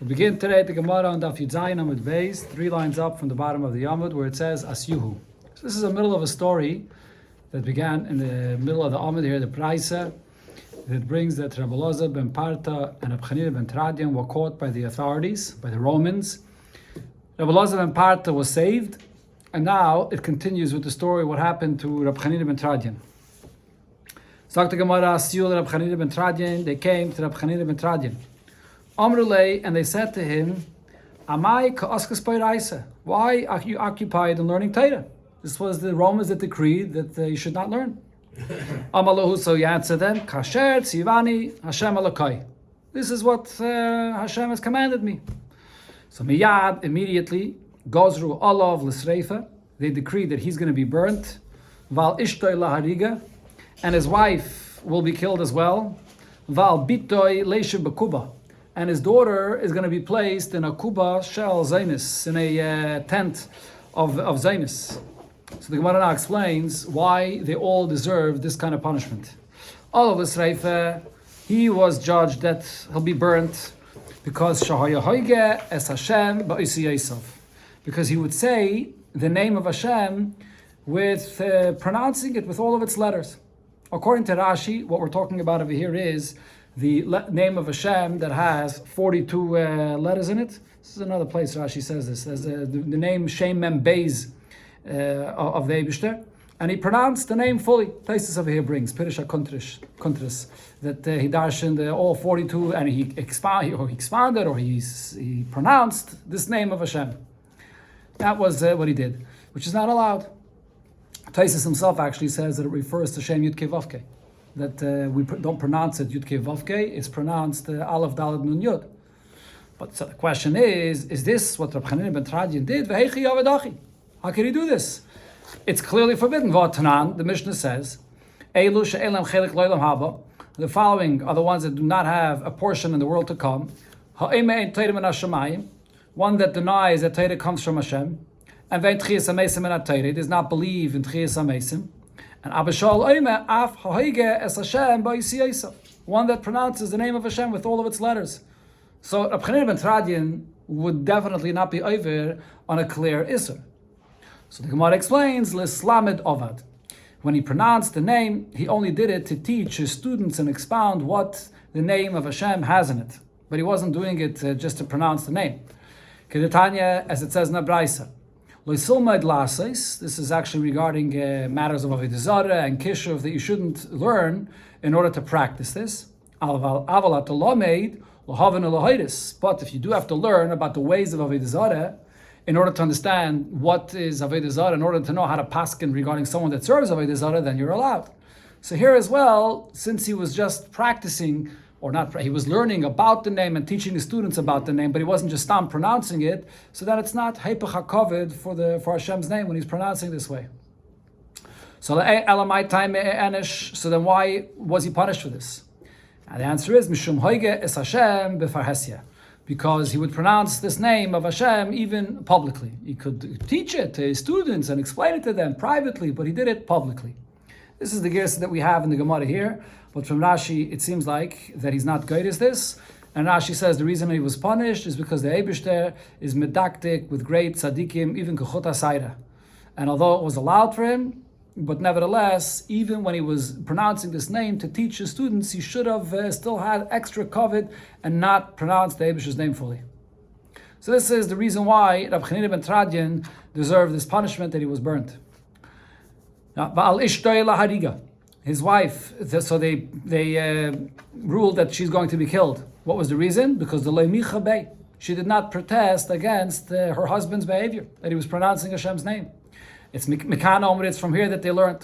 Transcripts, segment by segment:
We begin today at the Gemara on Daf Yud Zayin Amud Beis, 3 lines up from the bottom of the Amud, where it says Asyuhu. So this is the middle of a story that began in the middle of the Amud here, the Praisa, that brings that Rabbi Elazar ben Parta and Rabbi Chanina ben Tradian were caught by the authorities, by the Romans. Rabbi Elazar ben Parta was saved, and now it continues with the story what happened to Rabbi Chanina ben Tradian. So the Gemara Asyuhu Rabbi Chanina ben Tradian, they came to Rabbi Chanina ben Tradian. Amrulay, and they said to him, Amai ka'askas b'iraisa. Why are you occupied in learning Torah? This was the Romans that decreed that you should not learn. Amalahu, so he answered them, Kasher tzivani Hashem alakai. This is what Hashem has commanded me. So miyad, immediately, gozru olav l'sreifa. They decreed that he's going to be burnt. Val ishtoi lahariga, and his wife will be killed as well. Val bitoi leishe b'kuba. And his daughter is going to be placed in a kuba shel zainis, in a tent of zainis. So the Gemara now explains why they all deserve this kind of punishment. All of this Reifa, he was judged that he'll be burnt because Shahaya Hoige es Hashem ba'isi Yosef, because he would say the name of Hashem with pronouncing it with all of its letters. According to Rashi, what we're talking about over here is the name of Hashem that has 42 letters in it. This is another place Rashi says this. There's the name Shem Mem Beis of the Eibishter, and he pronounced the name fully. Taisus over here brings Pirush HaKuntris that he darshaned all 42, and he expanded or he pronounced this name of Hashem. That was what he did, which is not allowed. Taisus himself actually says that it refers to Shem Yud Kei Vav Kei. That we don't pronounce it Yud Kei Vav Kei, it's pronounced Aleph Daled Nun Yud. But so the question is this what Rabbi Chanina ben Tradian did? V'heichi Yavadachi. How can he do this? It's clearly forbidden. V'atanan, the Mishnah says, Eilu she'elam chelik lo'elam haba. The following are the ones that do not have a portion in the world to come. Ha'eme ein Torah min hashamayim, one that denies that Torah comes from Hashem, and ve'en tchiyas hamesim min ha-Torah, does not believe in tchiyas hamesim. And Abishal Oime Af Haige Es Hashem Ba'isi Yosef, one that pronounces the name of Hashem with all of its letters. So Rabbi Chanina ben Tradian would definitely not be over on a clear Isser. So the Gemara explains L'Slamed Ovad. When he pronounced the name, he only did it to teach his students and expound what the name of Hashem has in it. But he wasn't doing it just to pronounce the name. Kedetanya, as it says in the Braisa. This is actually regarding matters of Avoda Zara and Kishuv that you shouldn't learn in order to practice this. But if you do have to learn about the ways of Avoda Zara in order to understand what is Avoda Zara, in order to know how to paskin regarding someone that serves Avoda Zara, then you're allowed. So here as well, since he was just practicing, or not, he was learning about the name and teaching the students about the name, but he wasn't just pronouncing it, so that it's not Heipach HaKavod for Hashem's name when he's pronouncing this way. So then why was he punished for this? And the answer is Mishum Hoige es Hashem b'farhesia, because he would pronounce this name of Hashem even publicly. He could teach it to his students and explain it to them privately, but he did it publicly. This is the gersa that we have in the Gemara here. But from Rashi, it seems like that he's not good as this. And Rashi says the reason he was punished is because the Eibishter is medaktik with great tzaddikim, even kechut hasaira. And although it was allowed for him, but nevertheless, even when he was pronouncing this name to teach his students, he should have still had extra kavod and not pronounced the Eibishter's name fully. So this is the reason why Rabbi Chanina ben Tradian deserved this punishment, that he was burnt. Now, Ba'al ishtoi lahariga. His wife, so they ruled that she's going to be killed. What was the reason? Because the Leimicha Bey, she did not protest against her husband's behavior, that he was pronouncing Hashem's name. It's Mikana Omer, it's from here that they learned,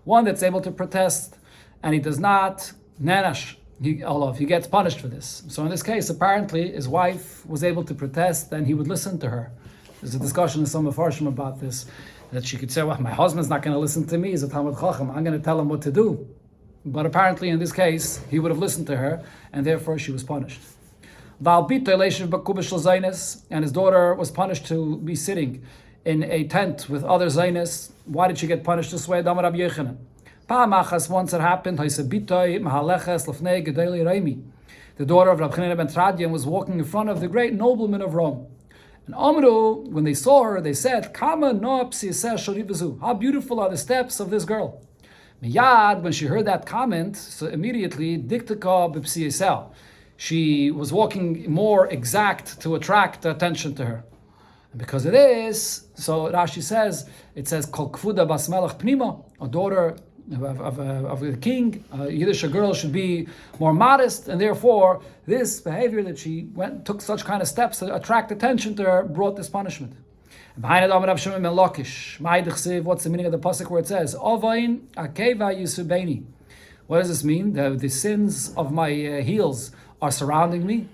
one that's able to protest, and he does not, Nanash, he gets punished for this. So in this case, apparently, his wife was able to protest, and he would listen to her. There's a discussion in some Mefarshim about this, that she could say, well, my husband's not going to listen to me, he's a Talmud Chacham, I'm going to tell him what to do. But apparently in this case, he would have listened to her, and therefore she was punished. And his daughter was punished to be sitting in a tent with other Zainis. Why did she get punished this way? Once it happened, the daughter of Rab Chanina ben Tradian, was walking in front of the great nobleman of Rome. And Amru, when they saw her, they said, Kama no psiseh shorivazu. How beautiful are the steps of this girl. Miyad, when she heard that comment, so immediately, diktika b'psiseh. She was walking more exact to attract attention to her. And because of this, so Rashi says, it says, Kol kvuda bas melech pnima, a daughter of the king, a Yiddish girl should be more modest, and therefore this behavior that she took such kind of steps to attract attention to her brought this punishment. What's the meaning of the pasuk where it says, Ovain akeva yisubeni? What does this mean? The sins of my heels are surrounding me.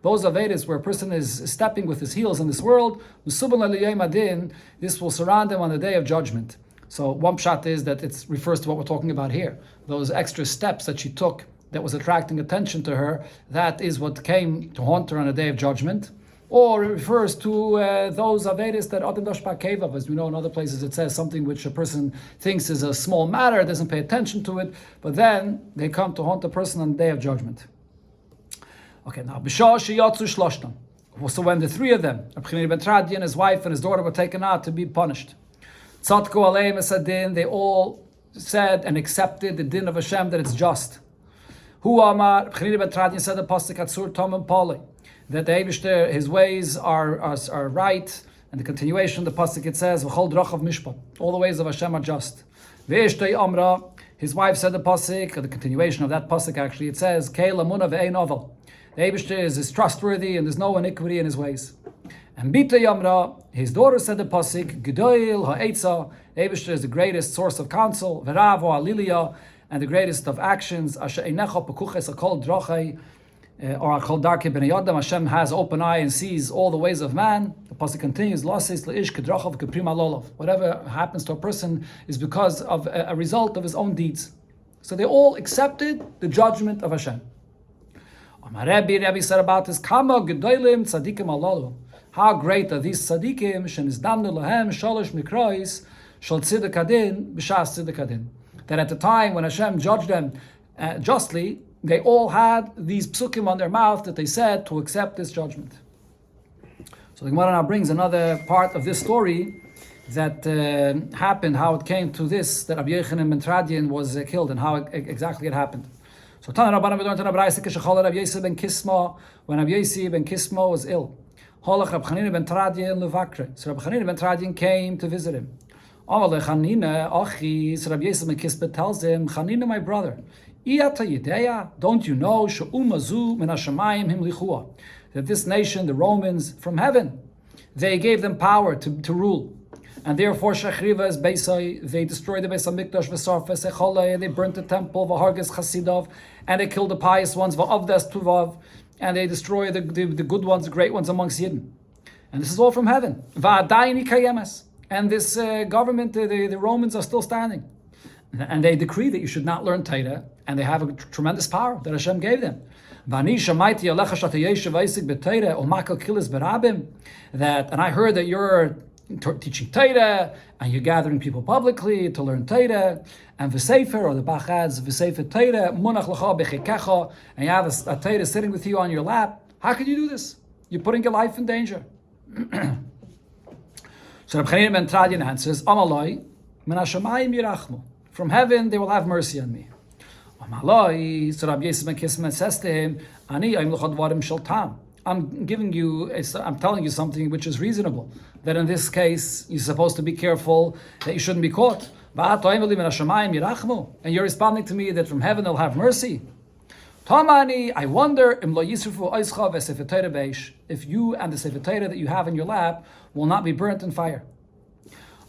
Those Avedas where a person is stepping with his heels in this world, this will surround them on the day of judgment. So one pshat is that it refers to what we're talking about here. Those extra steps that she took that was attracting attention to her, that is what came to haunt her on the day of judgment. Or it refers to those Avedas that Adam Dashba Kevav, as we know in other places it says something which a person thinks is a small matter, doesn't pay attention to it, but then they come to haunt the person on the day of judgment. Okay, now B'shah sheyatzu shloshtam. So when the three of them, Rab Chanina ben Tradian, his wife and his daughter, were taken out to be punished, tzatku aleim esadin, they all said and accepted the din of Hashem that it's just. Hu amar, Rab Chanina ben Tradian said the pasuk atzur tom and poli, that the Eibishter, his ways are right, and the continuation of the pasuk it says v'chol drachav mishpat, all the ways of Hashem are just. Ve'ishtei amra, his wife said the pasuk, the continuation of that pasuk actually it says kei lamuna ve'ein oval. The Eibishter is trustworthy and there's no iniquity in his ways. And Bita Yamra, his daughter said the pasuk, Gedoil ha'etza, the Eibishter is the greatest source of counsel, V'rav ha'alilia, and the greatest of actions, Asher einecha pekuches akol drachai, or akol darkei b'nei Adam, Hashem has open eye and sees all the ways of man. The pasuk continues, Lasis le'ish kedrachav keprima lolav. Whatever happens to a person is because of a result of his own deeds. So they all accepted the judgment of Hashem. Rabbi said about this, Kama gedolim tzadikim alalu. How great are these tzadikim, shenizdamnu lahem shalosh mikrois shal tziduk hadin b'shas tziduk hadin. That at the time when Hashem judged them justly, they all had these psukim on their mouth that they said to accept this judgment. So the Gemara now brings another part of this story that happened, how it came to this, that Rabbi Yochanan ben Tradian was killed, and how exactly it happened. So Tana Rabbanan we learned in Abraisa Kishachol Rabbi Yosef ben Kisma, when Rabbi Yosef ben Kisma was ill. Holach Rabbi Chanina ben Tradian levakre. So Rabbi Chanina ben Tradian came to visit him. Amalei Chanina achi. So Rabbi Yosef ben Kisma tells him, Chanina, my brother, Iyata Yedeya, don't you know she'umazu min hashamayim himlichua, that this nation, the Romans from heaven, they gave them power to rule. And therefore, Shechriva is Beisai, they destroyed the Beis HaMikdash, V'sarfes Echolei, and they burnt the temple, V'harges Chasidov, and they killed the pious ones, V'avdes Tuvav, and they destroyed the good ones, the great ones amongst Yidden. And this is all from heaven. V'adaini kayemes, and this government, the Romans are still standing. And they decree that you should not learn Torah, and they have a tremendous power that Hashem gave them. V'ani shamaiti alecha shatayeshev v'isik b'Torah, u'makal kilis b'rabim, and I heard that you're teaching Torah, and you're gathering people publicly to learn Torah, and v'sefer, or the Bach adds v'sefer Torah, munach l'cha b'chekecha, and you have a Torah sitting with you on your lap. How could you do this? You're putting your life in danger. So Reb Chanina ben Tradian answers, Amaloi, min hashamayim yirachmu. From heaven they will have mercy on me. Amaloi, so Rabbi Yosef ben Kisma says to him, Ani aim l'cha dvarim shel tam. I'm telling you something which is reasonable. That in this case, you're supposed to be careful that you shouldn't be caught. And you're responding to me that from heaven they'll have mercy. I wonder if you and the Sefer Torah that you have in your lap will not be burnt in fire.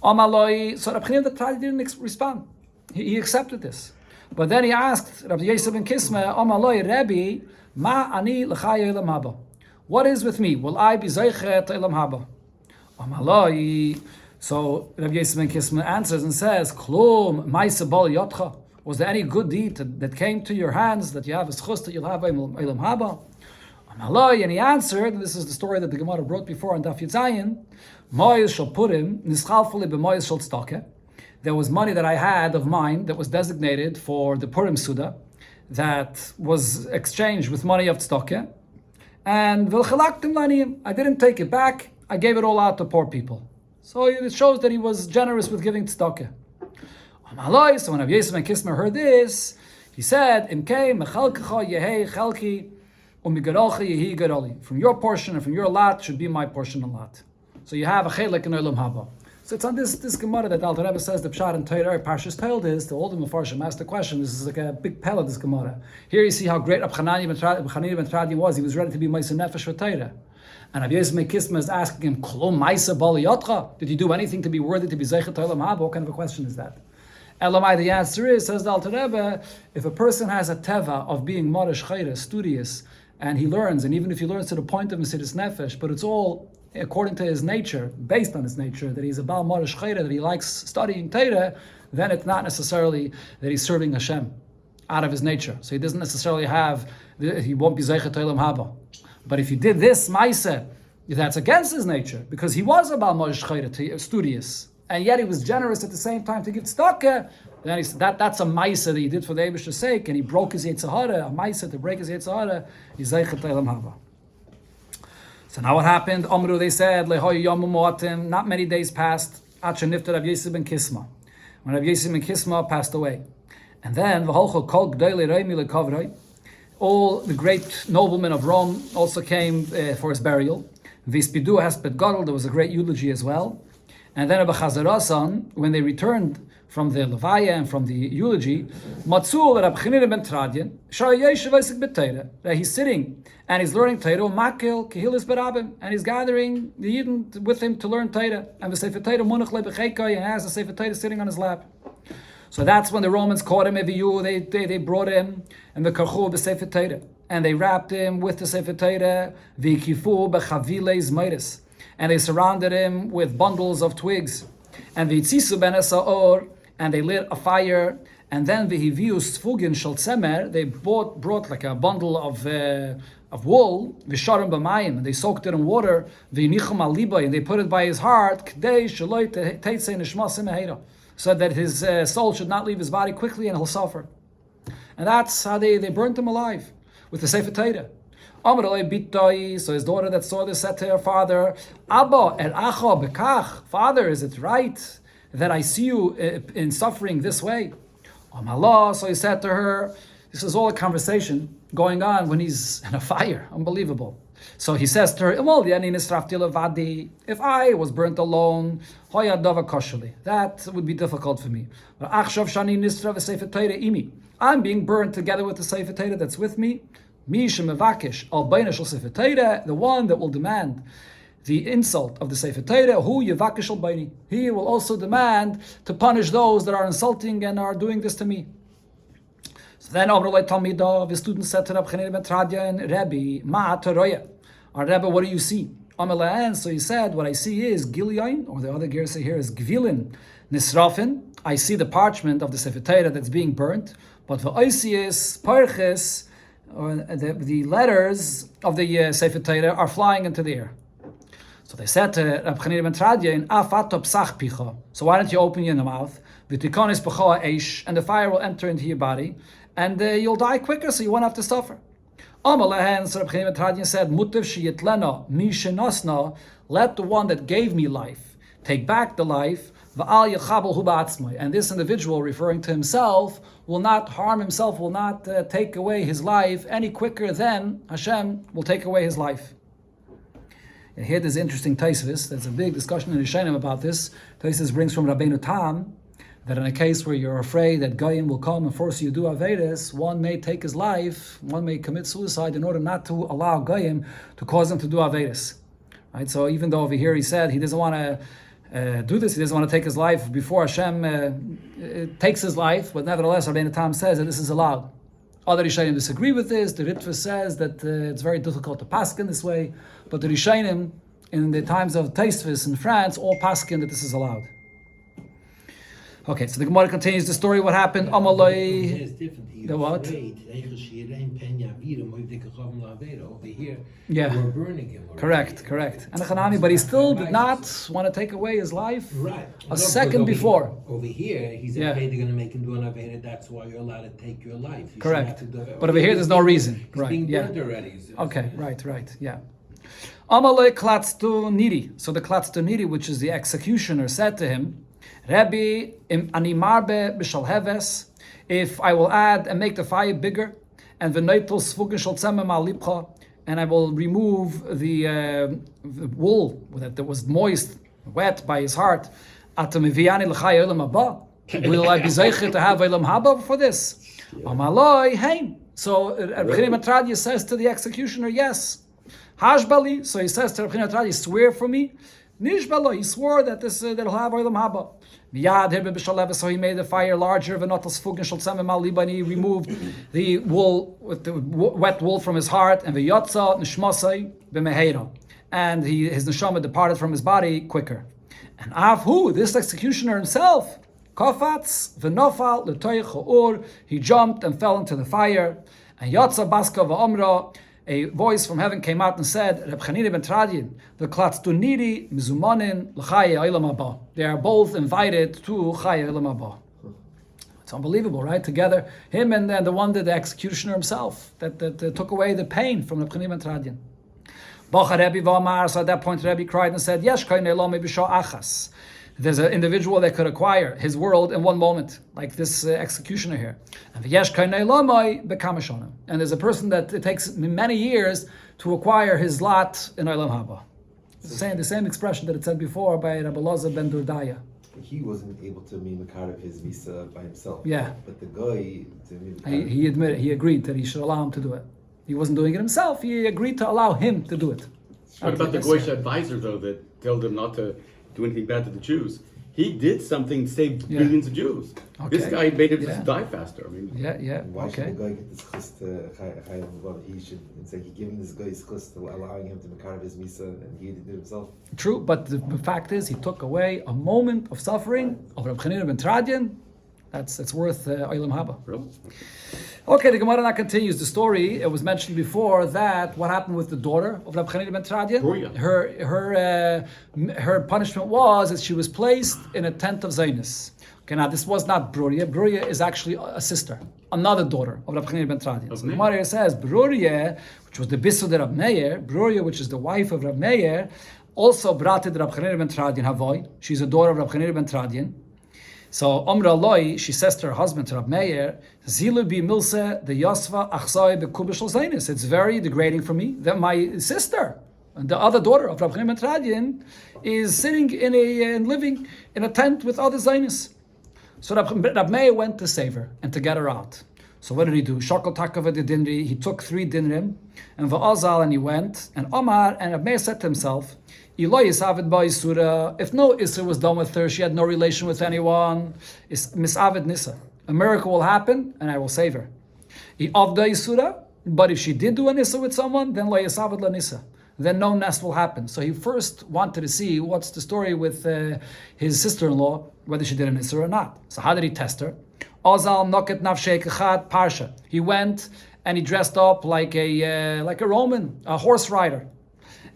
So Rabbi Chanina didn't respond. He accepted this. But then he asked Rabbi Yosef ben Kisma, Rabbi, ma ani l'chaya elam haba. What is with me? Will I be zeichet elam haba? Amalai. So Rabbi Yosef ben Kisma answers and says, Klum ma'aseh bal yotcha. Was there any good deed that came to your hands that you have a schus that you'll have elam haba? Amalai. And he answered, and this is the story that the Gemara brought before on Daf Yud Zayin, Moyes shel purim nischalfuli b'moyes shel tzedakah. There was money that I had of mine that was designated for the Purim Suda, that was exchanged with money of tzedakah, and I didn't take it back. I gave it all out to poor people. So it shows that he was generous with giving tzedakah. So when Rabbi Yosef ben Kisma heard this, he said, from your portion and from your lot should be my portion and lot. So you have a chelik in Olam Haba. So it's on this Gemara that Alter Rebbe says the Pshat and Torah, Parshas told is, the older Mefarshim asked the question, this is like a big pella, this Gemara. Here you see how great Reb Chananya ben Tradian was. He was ready to be Maisa Nefesh for Torah. And Rabbi Yosef ben Kisma is asking him, Klom Maisa Baliyotcha? Did you do anything to be worthy to be Zeichet Olam Haba? What kind of a question is that? Elamai, the answer is, says the Alter Rebbe, if a person has a teva of being Marash Chayra, studious, and he learns, and even if he learns to the point of Mesiris Nefesh, but it's all according to his nature, based on his nature, that he's a Baal Marash Chayra, that he likes studying Torah, then it's not necessarily that he's serving Hashem out of his nature. So he doesn't necessarily he won't be Zeichet Olam Haba. But if he did this Maaseh, that's against his nature, because he was a Baal Marash Chayra, studious, and yet he was generous at the same time to give tzedakah, then he said that's a Maaseh that he did for the Eibishter's sake, and he broke his Yetzer Hara, a Maaseh to break his Yetzer Hara, he's Zeichet Olam Haba. So now what happened? Amru, they said, not many days passed, Rav Yosef ben Kisma. When Rav Yosef ben Kisma passed away. And then, all the great noblemen of Rome also came for his burial. There was a great eulogy as well. And then when they returned from the Levaya and from the eulogy, that he's sitting and he's learning Torah, and he's gathering the Yidden with him to learn Torah, and the Sefer Torah and has the Sefer Torah sitting on his lap. So that's when the Romans caught him. They brought him and the karchu the Sefer Torah, and they wrapped him with the Sefer Torah, and they surrounded him with bundles of twigs, and and they lit a fire, and then they brought like a bundle of wool, and they soaked it in water, and they put it by his heart, so that his soul should not leave his body quickly and he'll suffer. And that's how they burnt him alive, with the Sefer Torah. So his daughter that saw this said to her father, Father, is it right that I see you in suffering this way? So he said to her, this is all a conversation going on when he's in a fire. Unbelievable. So he says to her, if I was burnt alone, that would be difficult for me. But I'm being burnt together with the Sefer Torah that's with me. The one that will demand the insult of the Sefer Torah, he will also demand to punish those that are insulting and are doing this to me. So then his students said to Reb Chanina ben Tradian, Rebbe, Ma Toroya. Our Rebbe, what do you see? So he said, what I see is Gilyon, or the other gear say here is Gvilin Nisrafin. I see the parchment of the Sefer Torah that's being burnt, but for Oisius, Parches, or the letters of the Sefer Torah are flying into the air. So they said to Reb Chanina ben Tradian, Afato psach picha. So why don't you open your mouth? V'tikonis b'choa eish, and the fire will enter into your body, and you'll die quicker, so you won't have to suffer. So Reb Chanina ben Tradian said, Mutav sheyitlena mi shenosna, let the one that gave me life take back the life, v'al yechabel hu ba'atzmai. And this individual, referring to himself, will not harm himself, will not take away his life any quicker than Hashem will take away his life. And here there's interesting Taisvis. There's a big discussion in Rishonim about this. Taisvis brings from Rabbeinu Tam that in a case where you're afraid that Goyim will come and force you to do Avedis, one may take his life, one may commit suicide in order not to allow Goyim to cause him to do Avedis. Right? So even though over here he said he doesn't want to do this, he doesn't want to take his life before Hashem takes his life, but nevertheless Rabbeinu Tam says that this is allowed. Other Rishonim disagree with this. The Ritva says that it's very difficult to paskin this way, but the Rishonim in the times of Taisvis in France all paskin that this is allowed. Okay, so the Gemara continues the story. What happened? Amaloi. It's different. The what? Over here, Yeah. we're burning him. Correct. And the Hanami, but he still did not want to take away his life. Right. A second before. Over here, he's afraid they're going to make him do an Aveda. That's why you're allowed to take your life. You Correct. But over here, there's no reason. He's being burned already. Okay, right, yeah. Amalei Klatztu Niri. So the Klatztu Niri, which is the executioner, said to him, Rabbi, animarbe b'shalheves, if I will add and make the fire bigger, and v'neitel sfugen shel tzemem al lipcha, and I will remove the wool that was moist, wet by his heart, atam viani l'chai olam haba. Will I be zeicher to have olam haba for this? Amaloi hein. So Rabbi Matradia says to the executioner, yes. Hashbali. So he says to Rabbi Matradia, swear for me. Nishbalo. He swore that that'll have olam haba. So he made the fire larger, and he removed the wool, with the wet wool from his heart, and his neshama departed from his body quicker. And Avhu, this executioner himself, Kofatz v'nofal l'toich ha'ur, he jumped and fell into the fire. And Yatza Baska v'omra, a voice from heaven came out and said, Reb Chanina ben Tradin, the Klatztuniri mizumanin l'chaye olam haba. They are both invited to Chaye olam haba. It's unbelievable, right? Together, him and the one that the executioner himself that took away the pain from Reb Chanina ben Tradin. Bacha Rebbe v'amar. So at that point, Rebbe cried and said, Yesh kain elomi b'sha achas. There's an individual that could acquire his world in one moment, like this executioner here. And there's a person that it takes many years to acquire his lot in Olam Haba. The same expression that it said before by Rabbi Elazar ben Durdaya. He wasn't able to be Makar of his visa by himself. Yeah. But the guy... He admitted, he agreed that he should allow him to do it. He wasn't doing it himself, he agreed to allow him to do it. What about the Goyish advisor, though, that told him not to do anything bad to the Jews? He did something, saved billions of Jews. Okay. This guy made him just die faster. I mean, Why should the guy get this chus to he should, it's like he giving this guy his chus to allowing him to Makar of his visa, and he didn't do it himself. True, but the fact is, he took away a moment of suffering of Reb Chanina ben Tradin. It's worth Olam Haba. really? Okay, the Gemara now continues the story. It was mentioned before that what happened with the daughter of Reb Chanina ben Tradin. Her punishment was that she was placed in a tent of Zaynis. Okay, now this was not Bruria. Bruria is actually a sister, another daughter of Reb Chanina ben Tradin. So the Gemara says Bruria, which was the Bisud of Reb Meir, Bruria, which is the wife of Reb Meir, also brated Reb Chanina ben Tradin Havoy. She's a daughter of Reb Chanina ben Tradin. So Omra Loi, she says to her husband, to Rab Meir, Zilu bi milse de Yosva achsai bekubishal zainis. It's very degrading for me that my sister, and the other daughter of Rab Chanina ben Tradin, is sitting and living in a tent with other zainis. So Rab Meir went to save her and to get her out. So what did he do? Shakal takava de dinri. He took 3 dinrim, and va'azal, and he went. And Omar and Rab Meir said to himself, if no Isra was done with her, she had no relation with anyone, misavid nisa. A miracle will happen, and I will save her. But if she did do a nisa with someone, then lo yisavid la nisa. Then no nest will happen. So he first wanted to see what's the story with his sister-in-law, whether she did a nisa or not. So how did he test her? Ozal noket nafshei kechad parsha. He went and he dressed up like a Roman, a horse rider,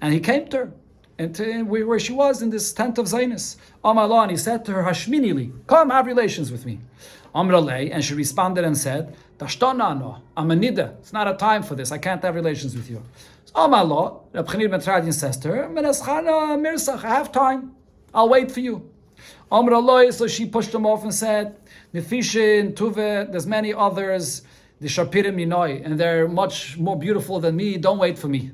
and he came to her. And where she was in this tent of Zainis. Amallah, and he said to her, Hashminili, come have relations with me. Amralei, and she responded and said, Tashtana no, I'm a nida. It's not a time for this. I can't have relations with you. Amallah, Reb Chanina ben Tradin says to her, Menaschana mirsach, I have time. I'll wait for you. Amralei, so she pushed him off and said, Nefishin, Tuve, there's many others, the Shapirim Minoi, and they're much more beautiful than me. Don't wait for me.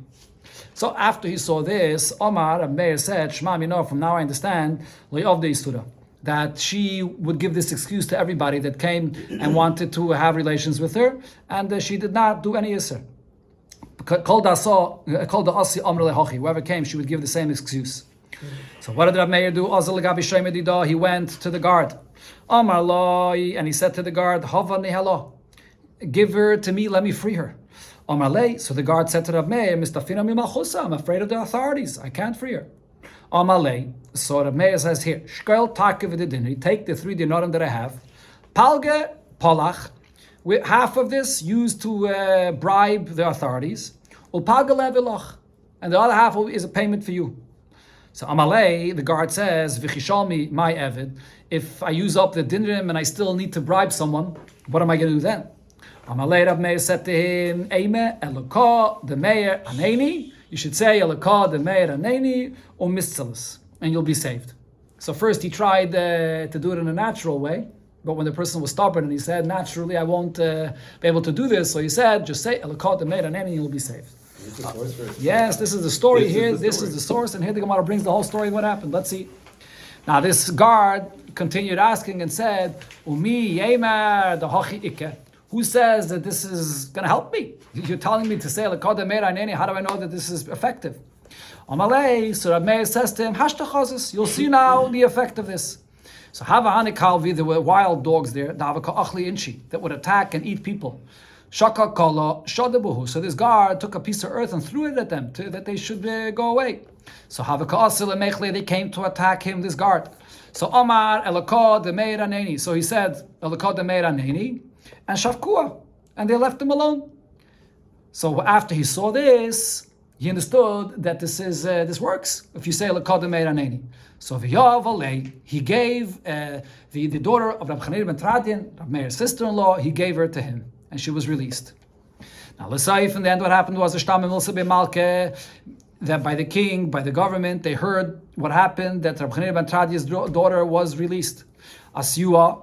So after he saw this, Omar and Meir said, Shema Minor, from now I understand, that she would give this excuse to everybody that came and wanted to have relations with her, and she did not do any Isser. Whoever came, she would give the same excuse. So what did Rab Meir do? He went to the guard. Omar Loi, and he said to the guard, Hava nihalo, give her to me, let me free her. So the guard said to Rab Meir, I'm afraid of the authorities. I can't free her. Amalei. So Rab Meir says here, Shkoil takev the dinner. Take the 3 dinarim that I have. Palge polach. With half of this used to bribe the authorities. Ulpalge levilach. And the other half is a payment for you. So Amalei, the guard says, V'chishalmi my evid. If I use up the dinrim and I still need to bribe someone, what am I going to do then? Amalei Rab Meir said to him, Eime elokah the Meir aneni. You should say elokah the Meir aneni or mistzalus, and you'll be saved. So first he tried to do it in a natural way, but when the person was stubborn and he said, naturally I won't be able to do this, so he said, just say elokah the Meir aneni and you'll be saved. Is this the source for it? Yes, this is the story This is here. the This story. is the source, and here the Gemara brings the whole story of what happened. Let's see. Now this guard continued asking and said, Umi yemer the hachi ikke. Who says that this is going to help me? You're telling me to say lekod meir aneni. How do I know that this is effective? Amalei. So Rab Meir says to him, Hashtachazis. You'll see now the effect of this. So Hava Hanikalvi, there were wild dogs there, that would attack and eat people. Shaka kala shadabuhu. So this guard took a piece of earth and threw it at them that they should go away. So they came to attack him, this guard. So Omar elakad the meir aneni. So he said elakad the meir aneni and shavkua, and they left him alone. So after he saw this, he understood that this works. If you say elakad the meir aneni. So he gave the daughter of Rab Chanina ben Tradian, Rab Meir's sister-in-law, he gave her to him. And she was released. Now, L'Saif, in the end, what happened was that by the king, by the government, they heard what happened, that Rab Chanina ben Tradia's daughter was released. Asyua.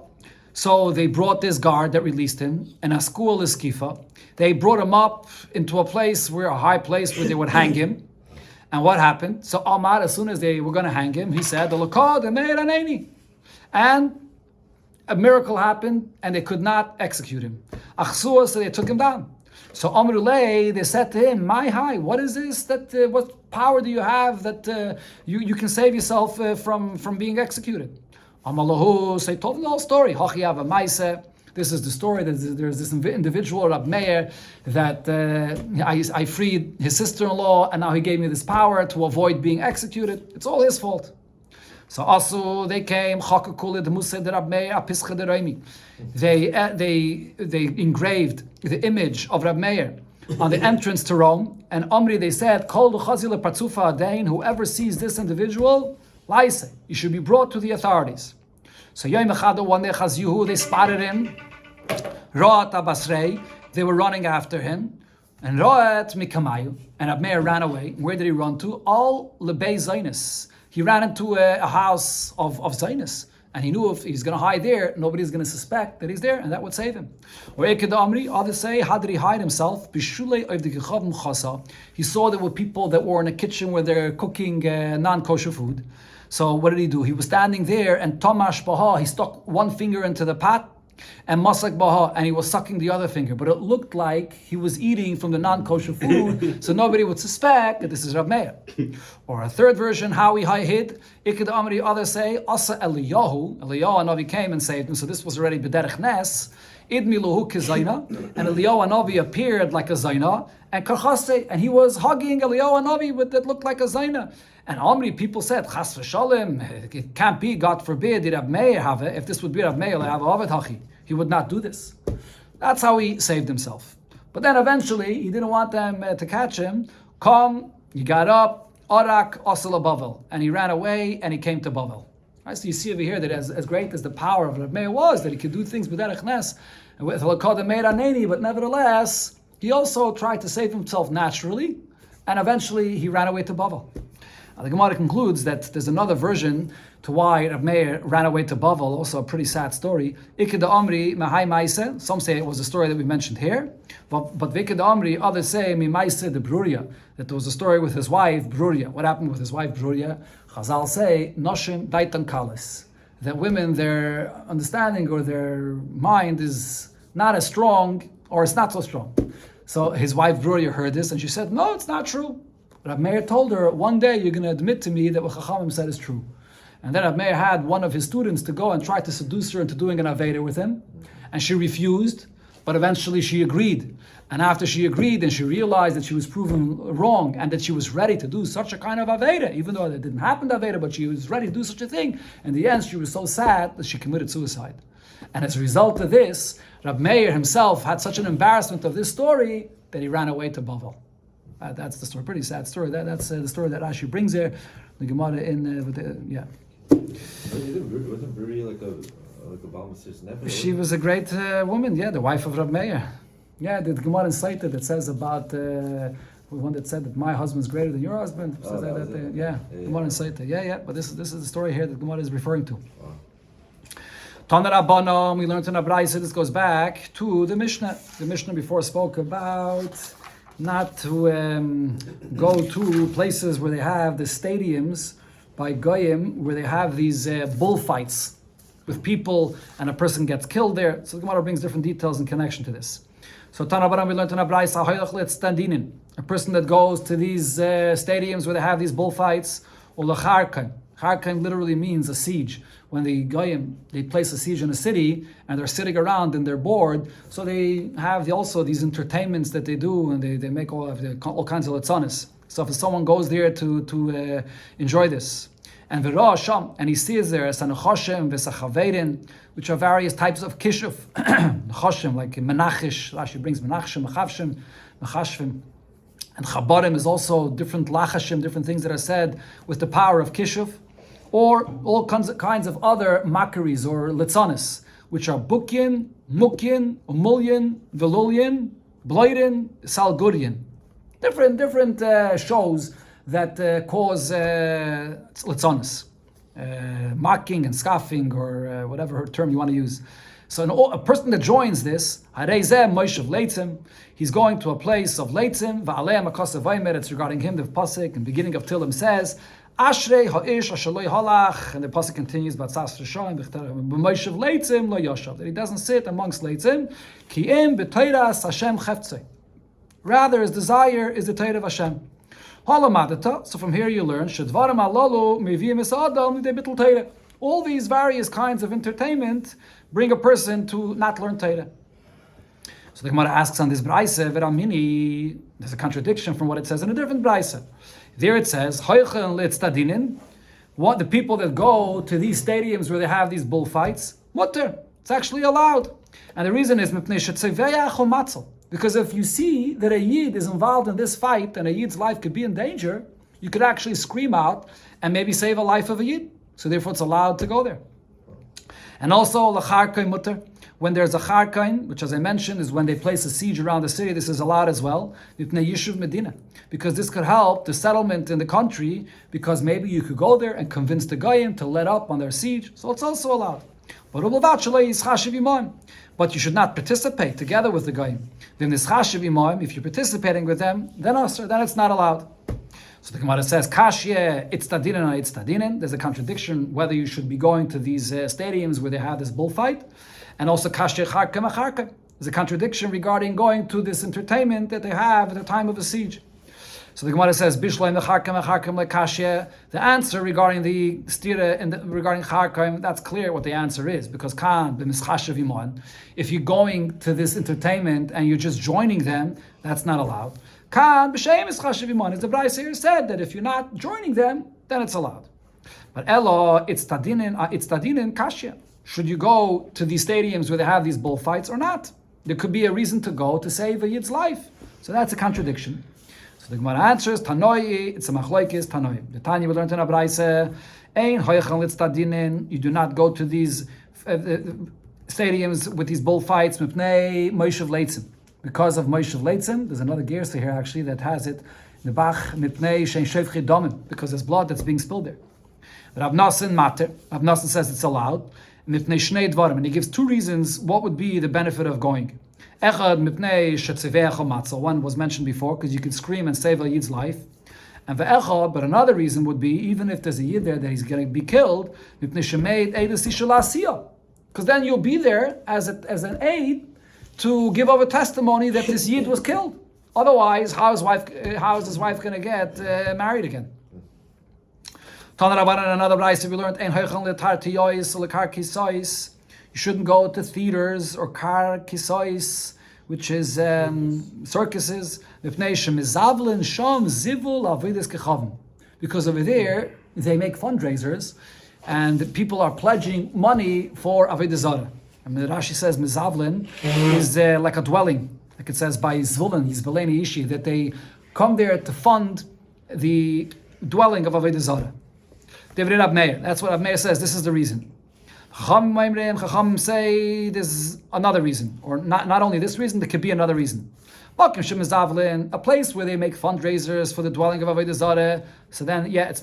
So they brought this guard that released him, and Askul Iskifa. They brought him up into a high place where they would hang him. And what happened? So Omar, as soon as they were going to hang him, he said, and a miracle happened, and they could not execute him. Achsua, so they took him down. So Amrulay, they said to him, "My high, what is this? What power do you have that you can save yourself from being executed?" Amalahu, so he told him the whole story. Hachiava Maise. This is the story that there's this individual, Rab Meir, that I freed his sister-in-law, and now he gave me this power to avoid being executed. It's all his fault. So also they came. They engraved the image of Rab Meir on the entrance to Rome, and Omri, they said, whoever sees this individual, he should be brought to the authorities. So Yom Echad, one day Chaziyuhu, they spotted him. Roat Abasrei, they were running after him. And Roat Mikamayu, and Rab Meir ran away. Where did he run to? All Lebei Zainis. He ran into a house of Zainis. And he knew if he's going to hide there, nobody's going to suspect that he's there, and that would save him. Or others say, how did he hide himself? He saw there were people that were in a kitchen where they're cooking non-kosher food. So what did he do? He was standing there, and Tomash Baha, he stuck one finger into the pot, and Masak Baha, and he was sucking the other finger. But it looked like he was eating from the non-kosher food, so nobody would suspect that this is Rab Meir. Or a third version, how he hid. Iked Amri, others say, Asa Eliyahu Hanavi came and saved him, so this was already B'derech Nes. Idmiluhu Kizayna, and Eliyahu Hanavi appeared like a Zayna, and Karchase, and he was hugging Eliyahu Hanavi that looked like a Zayna. And Amri, people said, Chas v'shalom, it can't be, God forbid, did Rab Meir have it? If this would be Rab Meir, he would not do this. That's how he saved himself. But then eventually, he didn't want them to catch him. He got up, Arak Osala Bavel, and he ran away, and he came to Bavel. Right, so you see over here that as great as the power of Rab Meir was, that he could do things with Derech Nes, and with Lakad Meir Aneni, but nevertheless, he also tried to save himself naturally, and eventually he ran away to Bavel. Now, the Gemara concludes that there's another version to why Rab Meir ran away to Bavel, also a pretty sad story. Iked Amri Mahai Maise. Some say it was the story that we mentioned here, but Viked Amri, others say Mimaise de Bruria, that there was a story with his wife Bruria. What happened with his wife Bruria? Chazal say Noshim Daitan Kalis, that women, their understanding or their mind is not as strong, or it's not so strong. So his wife Bruria heard this, and she said, "No, it's not true." Rab Meir told her, "One day you're going to admit to me that what Chachamim said is true." And then Rab Meir had one of his students to go and try to seduce her into doing an Avoda with him. And she refused, but eventually she agreed. And after she agreed and she realized that she was proven wrong and that she was ready to do such a kind of Aveda, even though it didn't happen to Aveda, but she was ready to do such a thing, in the end she was so sad that she committed suicide. And as a result of this, Rab Meir himself had such an embarrassment of this story that he ran away to Bavel. That's the story, pretty sad story. That's the story that Rashi brings there. The Gemara yeah. Wasn't Buri like a Balmasir's nephew? She was a great woman, yeah, the wife of Rab Meir. Yeah, the Gemara in Saita that says about one that said that my husband's greater than your husband. Says yeah, Gemara in Saita. Yeah, but this is the story here that Gemara is referring to. Tana Rabbanon, we learned in Abraisa, this goes back to the Mishnah. The Mishnah before spoke about not to go to places where they have the stadiums by Goyim, where they have these bullfights with people and a person gets killed there. So the Gemara brings different details in connection to this. So Tana Rabbanon, we learned in Abraisa, a person that goes to these stadiums where they have these bullfights, or lacharkan. Charkan literally means a siege. When the Goyim, they place a siege in a city and they're sitting around and they're bored, so they have also these entertainments that they do, and they make all kinds of letzanis. So if someone goes there to enjoy this, and v'ro'asham, and he sees there sanachoshem v'sachaverin, which are various types of kishuf, choshem like menachish. Rashi brings menachim, mechavshim, mechashvim. And chabarim is also different lachashim, different things that are said with the power of kishuf, or all kinds of other mockeries or litzanis, which are bukyin, mukyin, umulyin, velulyin, bloidin, salguryin. Different shows that cause litzanis, mocking and scoffing, or whatever term you want to use. So a person that joins this, he's going to a place of leitzim, it's regarding him, the pasuk in the beginning of Tillim says, Ashrei ha'ish ashaloi halach, and the pasuk continues, that he doesn't sit amongst leitzim, ki im b'teiras Hashem cheftzei. Rather, his desire is the Torah of Hashem. So from here you learn, all these various kinds of entertainment bring a person to not learn Torah. So the Gemara asks on this Braise, there's a contradiction from what it says in a different Braise. There it says, what the people that go to these stadiums where they have these bullfights, mutter, it's actually allowed. And the reason is, because if you see that a Yid is involved in this fight and a Yid's life could be in danger, you could actually scream out and maybe save a life of a Yid. So therefore it's allowed to go there. And also, l'charkain mutter, when there's a charkain, which as I mentioned is when they place a siege around the city, this is allowed as well, yishuv medina, because this could help the settlement in the country, because maybe you could go there and convince the Goyim to let up on their siege, so it's also allowed. But you should not participate together with the Goyim. Then if you're participating with them, then it's not allowed. So the Gemara says, Kashye, it's tadinin or it's tadinin. There's a contradiction whether you should be going to these stadiums where they have this bullfight. And also, Kashye charka macharka. There's a contradiction regarding going to this entertainment that they have at the time of a siege. So the Gemara says, Bishloim macharka macharka lekashye. The answer regarding the stira and regarding charka, that's clear what the answer is, because kan b'mischashav imon. If you're going to this entertainment and you're just joining them, that's not allowed. Kan b'shem mischashav imon. As the Braise here said, that if you're not joining them, then it's allowed. But elo, it's tadinin kashya. Should you go to these stadiums where they have these bullfights or not? There could be a reason to go to save a Yid's life. So that's a contradiction. So the Gemara answers, Tanoi, it's a machloikis, Tanoi. The Tanya we learned in Abraisa, Ein hoyachan litztadinin, you do not go to these stadiums with these bullfights, mipnei moishav leitzim. Because of moishav leitzim, there's another gersa here actually that has it, the bach mipnei shein shevchi domim, because there's blood that's being spilled there. Rav Nosson mater, Rav Nosson says it's allowed, mipnei shnei dvarim, and he gives two reasons what would be the benefit of going. Echad mipnei shetzivei chomatzel, one was mentioned before, because you could scream and save a Yid's life. And ve'echad, but another reason would be, even if there's a Yid there that he's going to be killed, mipnei shemeid eidus ishalasiyah, because then you'll be there as an aid to give over testimony that this Yid was killed. Otherwise, how is his wife going to get married again? Tana Rabbanan, another Braisa we learned, Ein hoichan letar tiyois lekar kisois. You shouldn't go to theaters or kar kisois, which is circuses. Because over there, they make fundraisers, and people are pledging money for Avoda Zara. And Rashi says Mizavlin is like a dwelling, like it says by Zvulun, Yizbaleni Ishi, that they come there to fund the dwelling of Avoda Zara. Rab Meir. That's what Rab Meir says. This is the reason. Chacham say there's another reason, or not only this reason, there could be another reason. A place where they make fundraisers for the dwelling of Avoda Zara. So then, it's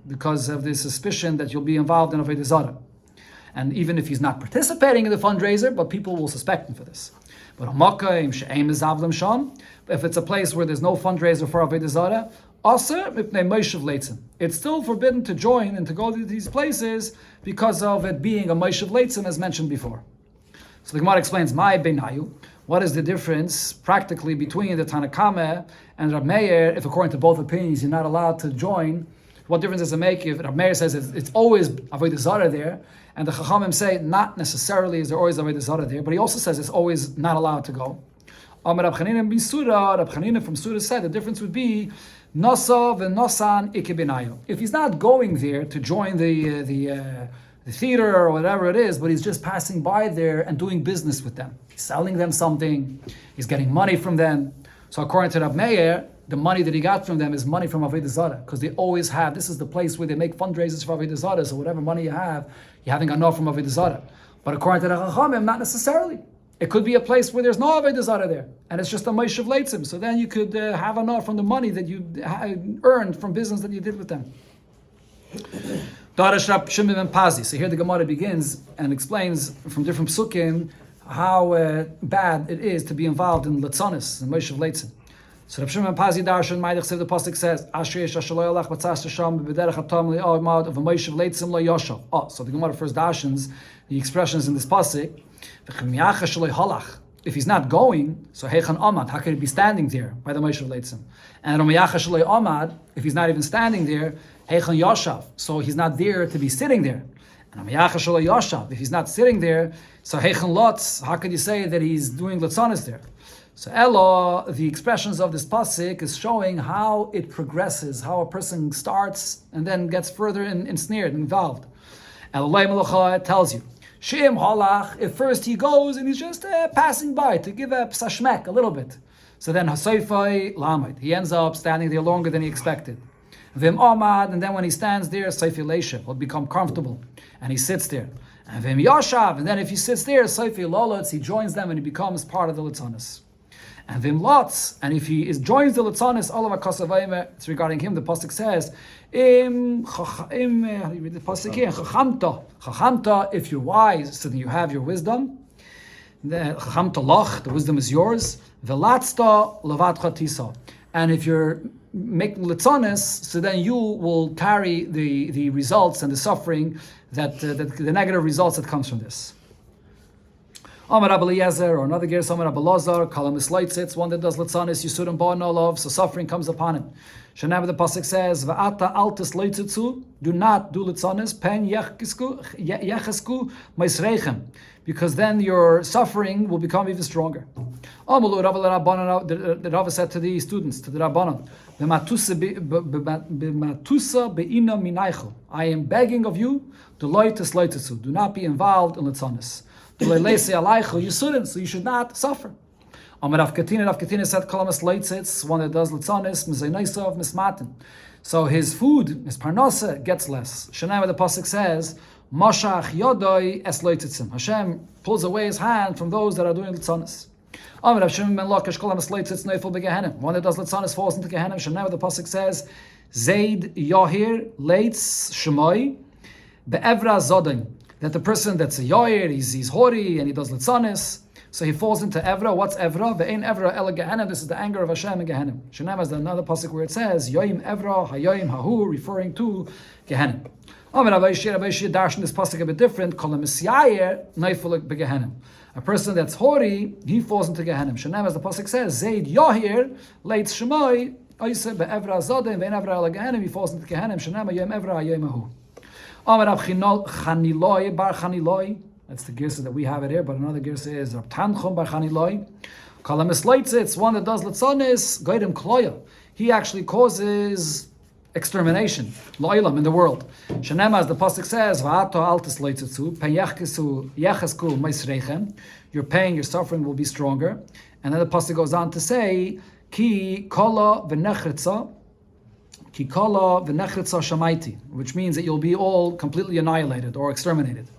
because of the suspicion that you'll be involved in Avoda Zara. And even if he's not participating in the fundraiser, but people will suspect him for this. But if it's a place where there's no fundraiser for Avoda Zara, it's still forbidden to join and to go to these places because of it being a Moshev Leitzim, as mentioned before. So the Gemara explains, what is the difference practically between the Tanakama and Rab Meir? If according to both opinions you're not allowed to join, what difference does it make if Rab Meir says it's always Avoda Zara there, and the Chachamim say not necessarily is there always Avoda Zara there, but he also says it's always not allowed to go. Rab Chanina from Surah said the difference would be Nasa v'Nosan Ikebenayo. If he's not going there to join the theater or whatever it is, but he's just passing by there and doing business with them. He's selling them something, he's getting money from them. So according to Rab Meir, the money that he got from them is money from Avoda Zara, because they always have, this is the place where they make fundraisers for Avoda Zara, so whatever money you have, you're having enough from Avoda Zara. But according to the Chachamim, not necessarily. It could be a place where there's no Avoda Zara there, and it's just a Moshev Leitzim, so then you could have enough from the money that you earned from business that you did with them. So here the Gemara begins and explains from different psukim how bad it is to be involved in Letzonis and Moshev Leitzim. So Rab Shimon Pazi Darshan Maidach the pasuk says, "Asher yesh ashaloi alach batzas sham b'derech hatam li'amad of a Moshev Leitzim lo yoshav." Oh, so the Gemara first darshans the expressions in this pasuk. If he's not going, so Heichan Amad, how could he be standing there by the Moshev Leitzim? And Amad, if he's not even standing there, Heichan Yoshav, so he's not there to be sitting there. And Yoshav, if he's not sitting there, so Heichan Lotz, how could you say that he's doing Lotzonis there? So Elo, the expressions of this pasuk is showing how it progresses, how a person starts and then gets further ensnared, involved. Elolei Melocha tells you, Shem halach, if first he goes and he's just passing by to give a psashmek, a little bit. So then Hasoifai Lamed, he ends up standing there longer than he expected. Vim Amad, and then when he stands there, Saifi Leisha, will become comfortable, and he sits there. And Vim Yashav, and then if he sits there, Saifi Lolotz, he joins them and he becomes part of the Litzonis. And Vim Lotz, and if he joins the Litzonis, all of our Kosavayim, it's regarding him, the pasuk says, Chachamta, if you're wise, so then you have your wisdom. Chachamta loch, the wisdom is yours. Velatzta levatcha tisa. And if you're making litzonis, so then you will carry the results and the suffering, the negative results that comes from this. Amar Rabbi Eliezer, or another Gersa, Amar Rabbi Lazar, Kalam Isleitzitz, one that does litzanis, Yisurim Ba'anolov, so suffering comes upon him. Shanav the pasuk says, Va'ata altis leitzitzu, do not do litzanis, pen yechesku maisreichem, because then your suffering will become even stronger. Amalu the Rava said to the students, to the Rabbanon, B'matusa be'ina minaychu, I am begging of you, do not be involved in litzanis. So you should not suffer. Rav Katina said, one that does litzanis, so his food, his parnasa, gets less. Shanai, the pasuk says, Mashach yodoi es loitzitzim. Hashem pulls away his hand from those that are doing litzanis. One that does litzanis falls into Gehenna. Shanai, the pasuk says, Zaid Yahir Leitz Shemoi Be'evra Zodim. That the person that's a yoyer, he's hori and he does litzanis, so he falls into Evra. What's Evra? Ve'ein Evra ela Gehenna. This is the anger of Hashem in Gehenna. Shanam has another pasuk where it says Yoim Evra Hayoim Hahu, referring to Gehenna. Rabbi darshan this pasuk a bit different. Kol Misyayer Neifulik beGehenna. A person that's hori, he falls into Gehenna. Shanam, as the pasuk says, Zaid Yahir Leitz Shemoi Oise be'Evra Zodim ve'ein Evra ela Gehenna. He falls into Gehenna. Shanam Yoim Evra Hayoim Hahu. Amar Rav Chaniloi bar Chaniloi, That's the girsa that we have it here, but another girsa is Rab Tanchum bar Chaniloi. It's one that does Litzonis, Goyim Kloya. He actually causes extermination, Lo'ilam, in the world. Shanema, as the Pasuk says, Va'ato altis loitzitzu, Penyechkesu yechesku meisrechem. Your pain, your suffering will be stronger. And then the Pasuk goes on to say, Ki kola v'nechritza, Ki kola v'nechritza shamaiti, which means that you'll be all completely annihilated or exterminated.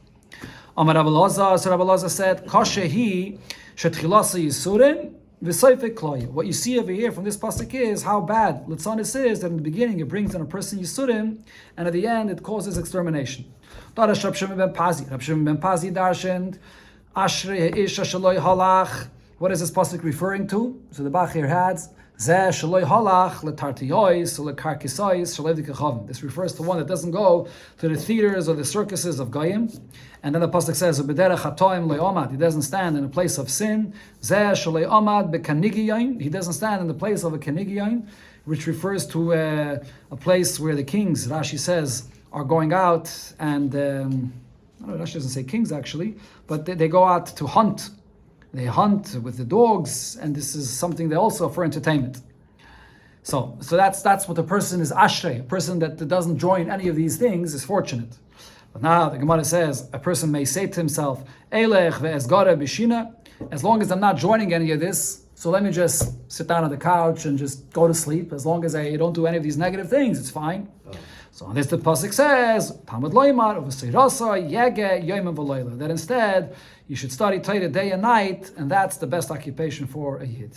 Amar Rabbi Elazar, so Rabbi Elazar said, Kashehi shetchilasa yisurin v'soifek kloya. What you see over here from this pasuk is how bad Litzonis is, that in the beginning it brings on a person yisurim, and at the end it causes extermination. Darash Rab Shimon ben Pazi. Rab Shimon ben Pazi darshaned, Ashrei ha'isha shaloi halach. What is this pasuk referring to? So the Bach here adds, Zeh shaloi halach letartiyois lekarkisois shaloi v'kechavim. This refers to one that doesn't go to the theaters or the circuses of Goyim. And then the pasuk says, "Ubederech hatoim le'omad." He doesn't stand in a place of sin. Zeh shaloi omad bekanigiyayin. He doesn't stand in the place of a kanigiyayin, which refers to a place where the kings, Rashi says, are going out and I don't know, Rashi doesn't say kings actually, but they go out to hunt. They hunt with the dogs, and this is something they also for entertainment. So that's what the person is ashrei. A person that doesn't join any of these things is fortunate. But now the Gemara says a person may say to himself, Eilech ve'ezgara b'shina, as long as I'm not joining any of this, so let me just sit down on the couch and just go to sleep. As long as I don't do any of these negative things, it's fine. So on this the pasuk says, Talmud loymar uv'seirasa yege yoyim v'loyla, that instead you should study Torah day and night, and that's the best occupation for a yid.